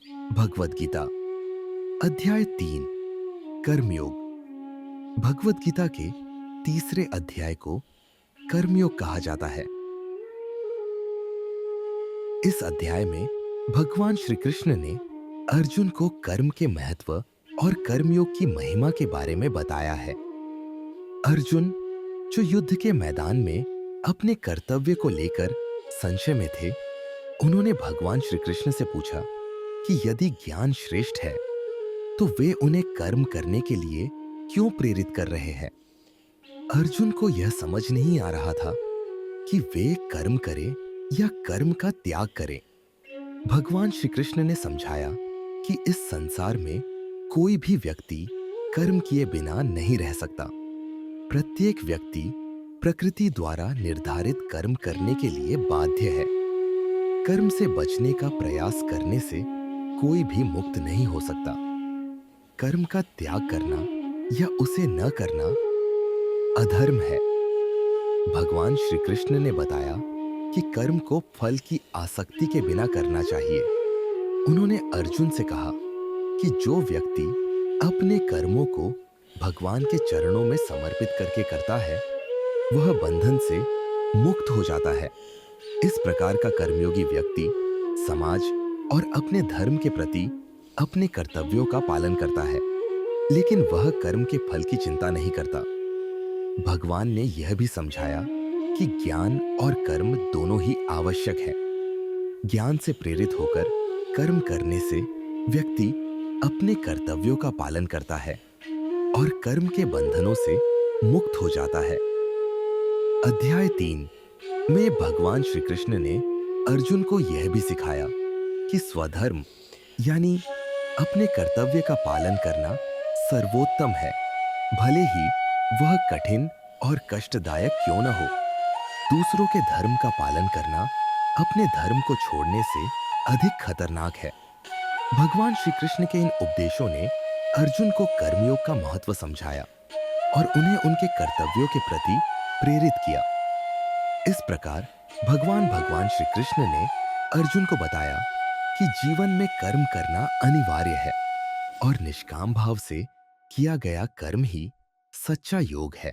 भगवद गीता अध्याय 3 कर्मयोग। भगवद गीता के तीसरे अध्याय को कर्मयोग कहा जाता है। इस अध्याय में भगवान श्री कृष्ण ने अर्जुन को कर्म के महत्व और कर्मयोग की महिमा के बारे में बताया है। अर्जुन, जो युद्ध के मैदान में अपने कर्तव्य को लेकर संशय में थे, उन्होंने भगवान श्री कृष्ण से पूछा कि यदि ज्ञान श्रेष्ठ है तो वे उन्हें कर्म करने के लिए क्यों प्रेरित कर रहे हैं। अर्जुन को यह समझ नहीं आ रहा था कि वे कर्म करें या कर्म का त्याग करें। भगवान श्री कृष्ण ने समझाया कि इस संसार में कोई भी व्यक्ति कर्म किए बिना नहीं रह सकता। प्रत्येक व्यक्ति प्रकृति द्वारा निर्धारित कर्म करने के लिए बाध्य है। कर्म से बचने का प्रयास करने से कोई भी मुक्त नहीं हो सकता। कर्म का त्याग करना या उसे न करना अधर्म है। भगवान श्री कृष्ण ने बताया कि कर्म को फल की आसक्ति के बिना करना चाहिए। उन्होंने अर्जुन से कहा कि जो व्यक्ति अपने कर्मों को भगवान के चरणों में समर्पित करके करता है, वह बंधन से मुक्त हो जाता है। इस प्रकार का कर्मयोगी व्यक्ति समाज और अपने धर्म के प्रति अपने कर्तव्यों का पालन करता है, लेकिन वह कर्म के फल की चिंता नहीं करता। भगवान ने यह भी समझाया कि ज्ञान और कर्म दोनों ही आवश्यक है। ज्ञान से प्रेरित होकर कर्म करने से व्यक्ति अपने कर्तव्यों का पालन करता है और कर्म के बंधनों से मुक्त हो जाता है। अध्याय 3 में भगवान श्री कृष्ण ने अर्जुन को यह भी सिखाया कि स्वधर्म यानी अपने कर्तव्य का पालन करना सर्वोत्तम है, भले ही वह कठिन और कष्टदायक क्यों न हो। दूसरों के धर्म का पालन करना अपने धर्म को छोड़ने से अधिक खतरनाक है। भगवान श्री कृष्ण के इन उपदेशों ने अर्जुन को कर्मयोग का महत्व समझाया और उन्हें उनके कर्तव्यों के प्रति प्रेरित किया। इस प्रकार भगवान श्री कृष्ण ने अर्जुन को बताया कि जीवन में कर्म करना अनिवार्य है और निष्काम भाव से किया गया कर्म ही सच्चा योग है।